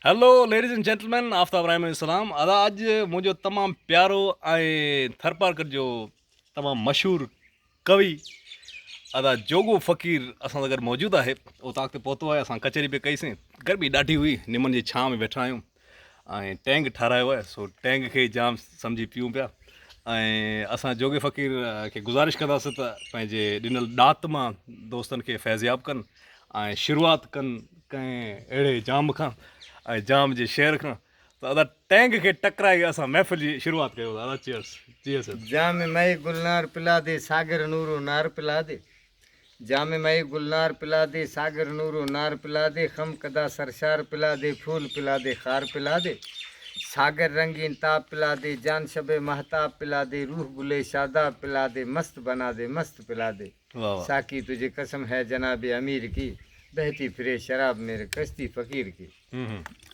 Hello ladies and gentleman, Aftab राइम इस्लाम अदा अज मुझो तमाम प्यारो थरपारकर जो तमाम मशहूर कवि अदा जोगो फ़कीर असां सां गॾु मौजूदु आहे। उहो तव्हांखे पहुतो आहे। असां कचहरी पे कईसीं, गर्मी ॾाढी हुई, निमन जी छांव में वेठा आहियूं ऐं टैंक ठारायो आहे। सो टैंक खे जाम सम्झी पियूं पिया ऐं असां जोगे फ़कीर खे गुज़ारिश कंदासीं त पंहिंजे ॾिनल ॾात मां दोस्तनि खे फैज़याब कनि ऐं शुरूआति कनि कंहिं अहिड़े जाम खां ऐं जाम जे शेर खां। त अदा टैंक खे टकराए असां महफ़िल जी शुरूआति कयो। अदा चीयर्स। चीयर्स। जाम मई गुलनार पिला दे सागर नूरो नार पिला दे। जाम मई गुलनार पिला दे सागर नूरो नार पिला दे। खम कदा सरशार पिला दे फूल पिला दे खार पिला दे। सागर रंगीन ताप पिला दे जान शबे महताब पिला दे। रूह गुले शादाब पिला दे मस्त बना दे मस्त पिला दे। वाह वाह। साकी तुझे कसम है जनाबे अमीर की बहती फिरे शराब मेरे कश्ती फ़कीर की।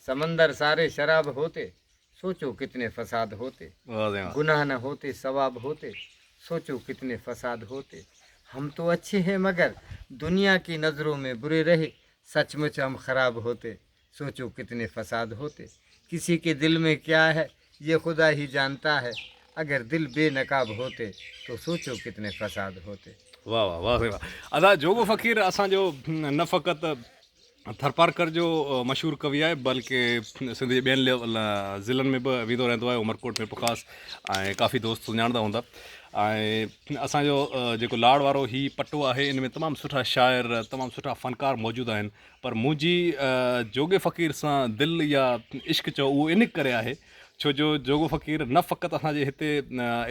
समंदर सारे शराब होते सोचो कितने फसाद होते। गुनाह न होते सवाब होते सोचो कितने फसाद होते। हम तो अच्छे हैं मगर दुनिया की नज़रों में बुरे रहे। सचमुच हम ख़राब होते सोचो कितने फसाद होते। किसी के दिल में क्या है ये खुदा ही जानता है। अगर दिल बेनकाब होते तो सोचो कितने फसाद होते। वाह वाह वाह वाह। अदा जोगो फ़कीर असांजो न फ़क़ति थरपारकर जो मशहूरु कवि आहे, बल्कि सिंध जे ॿियनि ज़िलनि में बि वेंदो रहंदो आहे। उमरकोट में प्रकाश ऐं काफ़ी दोस्त सुञाणंदा हूंदा। ऐं असांजो जेको लाड़ वारो ही पटो आहे, इन में तमामु सुठा शाइर, तमामु सुठा फ़नकार मौजूदु आहिनि। पर मुंहिंजी जोगे फ़कीर सां दिलि या इश्क़ चओ, उहो इन करे आहे छो जो जोगो फ़कीर न फ़क़ति असांजे हिते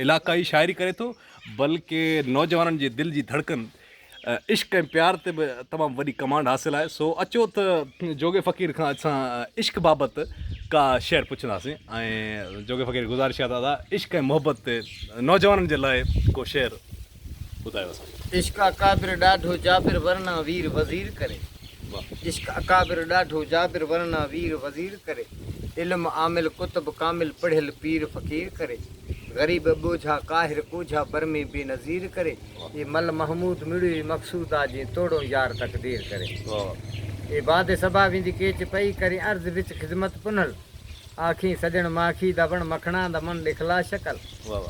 इलाक़ाई शाइरी करे थो, बल्कि नौजवाननि जे दिलि जी धड़कन इश्क़ ऐं प्यार ते बि तमामु वॾी कमांड हासिलु आहे। सो अचो त जोगे फ़कीर खां असां इश्क़ बाबति का शेर पुछंदासीं ऐं जोगे फ़कीर गुज़ारिश आहे दादा इश्क़ ऐं मोहबत ते नौजवाननि जे लाइ को शेर ॿुधायो असां। इश्क अकाबिर ॾाढो जाबिर वरना वीर वज़ीर करे। इश्क अकाबिर ॾाढो जाबिर वरना वीर वज़ीर करे। इल्म आमिल कुतुब कामिल पढ़ियल पीर फ़कीर करे। गरीब बोझा काहिर कोझा बरमे बेनज़ीर करे। ये मल महमूद मिड़ी मक़सूदा जी तोड़ो यार तकदीर करे। ये बाद सबा विंदी केच पई करे अर्ज़ विच ख़िदमत पुनल। आखी सजण माखी दबण मखणा दमन लिखला शकल।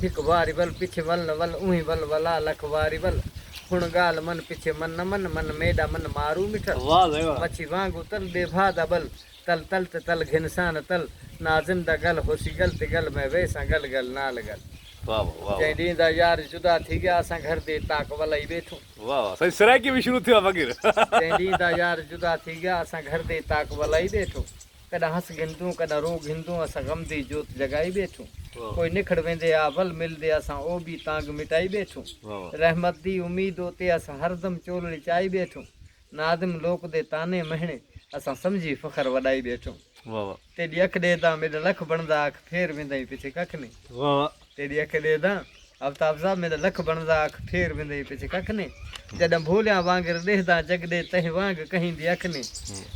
हिक वारी वल पिछे वल वल उही वल वला लख वारी वल। हुण गाल मन पिछे मन न मन मन मेडा मन मारू मिठल। मच्छी वांगू तल बेभा दबल तल तल तल घिनसान तल नाज़िम दा गल होसी गल ते गल मैं वैसा गल गल नाल गल। जै ॾींदा यार जुदा थी गया असां घर दे ताक वलाई बैठूं। वाह वाह, सही सराइकी भी शुरू थियो आहे फ़कीर। जै ॾींदा यार जुदा थी गया असां घर दे ताक वलाई बैठूं। कॾहिं हंस गिनदूं कॾहिं रो गिनदूं असां गम दी जोत जगाई बैठूं। कोई निखड़ वेंदे आ वल मिलदे असां ओ भी तांग मिटाई बैठूं। रहमत दी उम्मीद होते असां हरदम चोलड़ी चाई बैठूं। नादिम लोक दे ताने महणे असां समझी फ़खर वॾाई बैठूं। तेरी अख ॾेदा मेरा लख बनदा अख फेर वेंदई पिछे कख नहीं। तेरी अख ॾेदा आफ्ताब साहब मेरा लख बनदा अख फेर वेंदई पिछे कख नहीं। जॾहिं भोलिया वांगर ॾेदा जग ॾे तह वांग कहीं दी अख ने।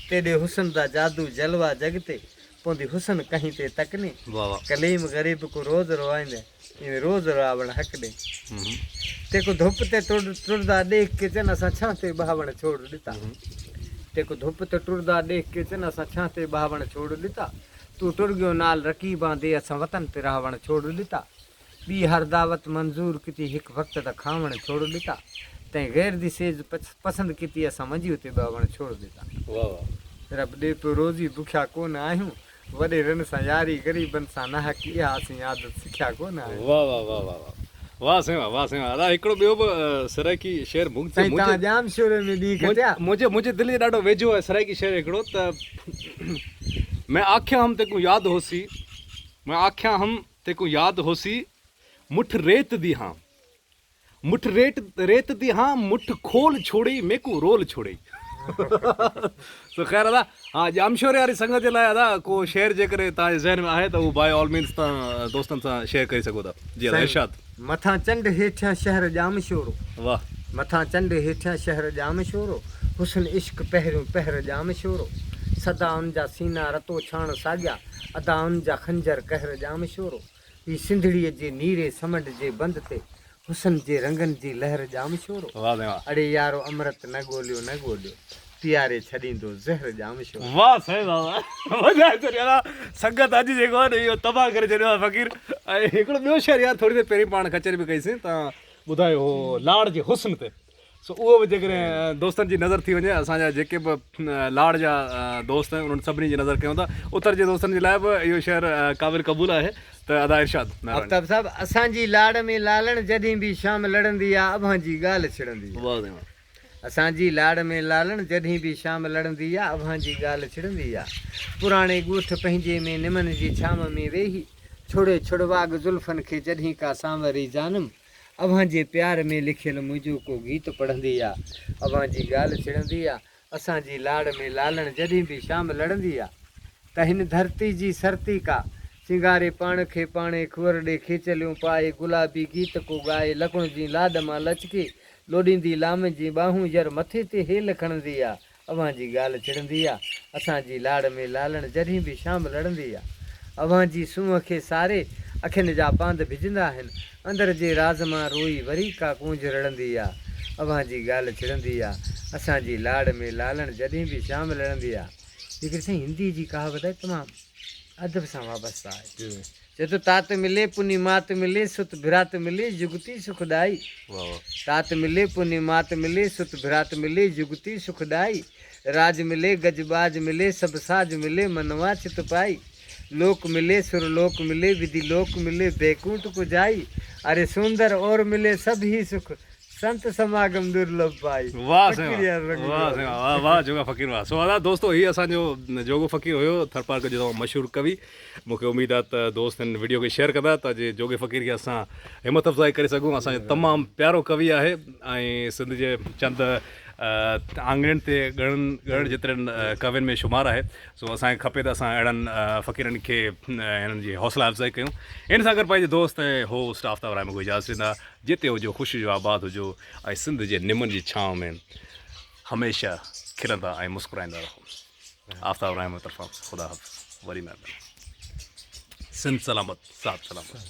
तेरे हुसन दा जादू जलवा जग ते पोंदी हुसन कहीं ते तक ने। कलीम गरीब को रोज रोआइंदे इवें रोज रावण हक दे। तेको धुप ते टुरदा देख के चन असां छां ते बहावण छोड़ ॾिता। तेको धुप ते टुरदा देख के चन असां छां ते बहावण छोड़ ॾिता। तू टुर गयो नाल रकीबां दे असां वतन ते रावण छोड़ ॾिता। ॿी हर दावत मंज़ूर किती हिक वक़्त दा खावण छोड़ ॾिता। तैं गैर दी सेज पसंद किती असां मंझी उते बावण छोड़ ॾिता। रब दे पियो रोज़ी बुखिया कोन आहियूं वॾे रन सां यारी ग़रीबनि सां न हक़ इहा असीं आदत सिखिया कोन आहियूं। वाह वाह वाह वाह वाह साईं वाह वाह साईं वाह। अदा हिकिड़ो ॿियो बि सराइकी शेर जाम शेर में ॾींहुं कटिया मुंहिंजे दिलि जे ॾाढो वेझो आहे सराइकी शेर हिकिड़ो त मैं आख्या हम तेको यादि होसी मैं आख्या हम तेको यादि होसी मुठ रेत दी हाँ मुठ रेत दी हाँ मुठ खोल छोड़ी मेको रोल छोड़ी। तो ख़ैर अदा हाँ जामशोर वारी संगत जे लाइ अदा को शेर जेकॾहिं तव्हांजे ज़हन में आहे त उहो बाय ऑल मीन्स तव्हां दोस्तनि सां शेयर करे सघो था। जी इरशाद। मथां चंड हेठियां शहर जाम शोरो। वाह। मथां चंड हेठियां शहर जाम शोरो हुसन इश्क पहिरियों पहर जाम शोरो। सदा उन जा सीना रतो छाण साॻिया अदा उन जा खंजर कहर जाम शोरो। ही सिंधड़ीअ जे नीरे समंड जे बंद ते हुसन जे रंगनि जी लहर जाम शोरो। अड़े यारो अमृत न ॻोल्हियो न ॻोल्हियो पीआरे छॾींदो ज़हर ॼाम छो। वाह साईं वाह वधाए थो ॾियां संगत अॼु जेको आहे न इहो तबाह करे छॾियो आहे फ़क़ीर। ऐं हिकिड़ो ॿियो शहर यार थोरी देरि पहिरीं पाण कचहरी बि कईसीं तव्हां ॿुधायो हो लाड़ जे हुस्न ते। सो उहो बि जेकॾहिं दोस्तनि जी नज़र थी वञे असांजा जेके बि लाड़ जा दोस्त आहिनि उन्हनि सभिनी जी नज़र कयूं था उत्तर जे दोस्तनि जे लाइ बि इहो शहर क़ाबिल क़बूल आहे। त अदा इरशाद आफ्ताब साहब असांजी लाड़ में लालण जॾहिं बि शाम लड़ंदी आहे अभां जी ॻाल्हि छिड़ंदी आहे। असांजी लाड़ में लालण जॾहिं बि शाम लड़ंदी आहे अभां जी ॻाल्हि छिड़ंदी आहे। पुराणे ॻोठ पंहिंजे में निमन जी छाम में वेही छोड़े छुड़वाग ज़ुल्फनि खे जॾहिं का सांवरी जानम अभां जे प्यार में लिखियल मुंहिंजो को गीत पढ़ंदी आहे। अभां जी ॻाल्हि छिड़ंदी आहे। असांजी लाड़ में लालण जॾहिं बि शाम लड़ंदी आहे त हिन धरती जी सरती का सिंगारे पाण खे पाणे खुअर ॾे खेचलियूं पाए गुलाबी गीत को ॻाए लकुण जी लाॾ मां लचके लोॾींदी लाम जी ॿाहूं यर मथे ते हेल खणंदी आहे। अव्हां जी ॻाल्हि छिड़ंदी आहे। असांजी लाड़ में लालण जॾहिं बि शाम लड़ंदी आहे। अव्हां जी सूंहं खे सारे अखियुनि जा पांद भिजंदा आहिनि अंदरि जे राज़ मां रोई वरी का कूंज रड़ंदी आहे। अव्हां जी ॻाल्हि छिड़ंदी आहे। असांजी लाड़ में लालण जॾहिं बि शाम लड़ंदी आहे। हिकिड़ी साईं हिंदी जी कहावत आहे तमामु अदब सां वाबस्तु आहे। चए थो तात मिले पुनी मात मिले सुत भिरात मिले जुगती सुखदाई। तात मिले पुनी मात मिले सुत भिरात मिले जुगती सुखदाई। राज मिले गजबाज मिले सब साज मिले मनवा चित पाई। लोक मिले सुरलोक मिले विधि लोक मिले बैकुंठ को जाई। अरे सुंदर और मिले सब ही सुख संत समागम दुर्लभ पाई। वाह वाह वाह जोगा फ़क़ीर वाह। सो अदा दोस्तो ही असांजो जोगो फ़क़ीर हुयो थरपारकर जो मशहूरु कवि। मूंखे उमेदु आहे त दोस्त हिन वीडियो खे शेयर कंदा त जे जोगे फ़क़ीर खे असां हिमत अफ़ज़ाई करे सघूं। असांजो तमामु प्यारो कवि आहे ऐं सिंध जे चंद आंगणनि ते ॻणण जेतिरनि कवियुनि में शुमारु आहे। सो असांखे खपे त असां अहिड़नि फ़क़ीरनि खे हिननि जी हौसला अफ़ज़ाई कयूं। इन सां गॾु पंहिंजे दोस्त ऐं होस्ट आफ्ताब राय मूंखे इजाज़त ॾींदा। जिते हुजो ख़ुशि हुजो आबाद हुजो ऐं सिंध जे निमन जी छांव में हमेशह खिलंदा ऐं मुस्कुराईंदा रहो। आफ्ताब राय तरफ़ां ख़ुदा हाफ़िज़ वरी महिरबानी। सिंध सलामत साहब सलामत।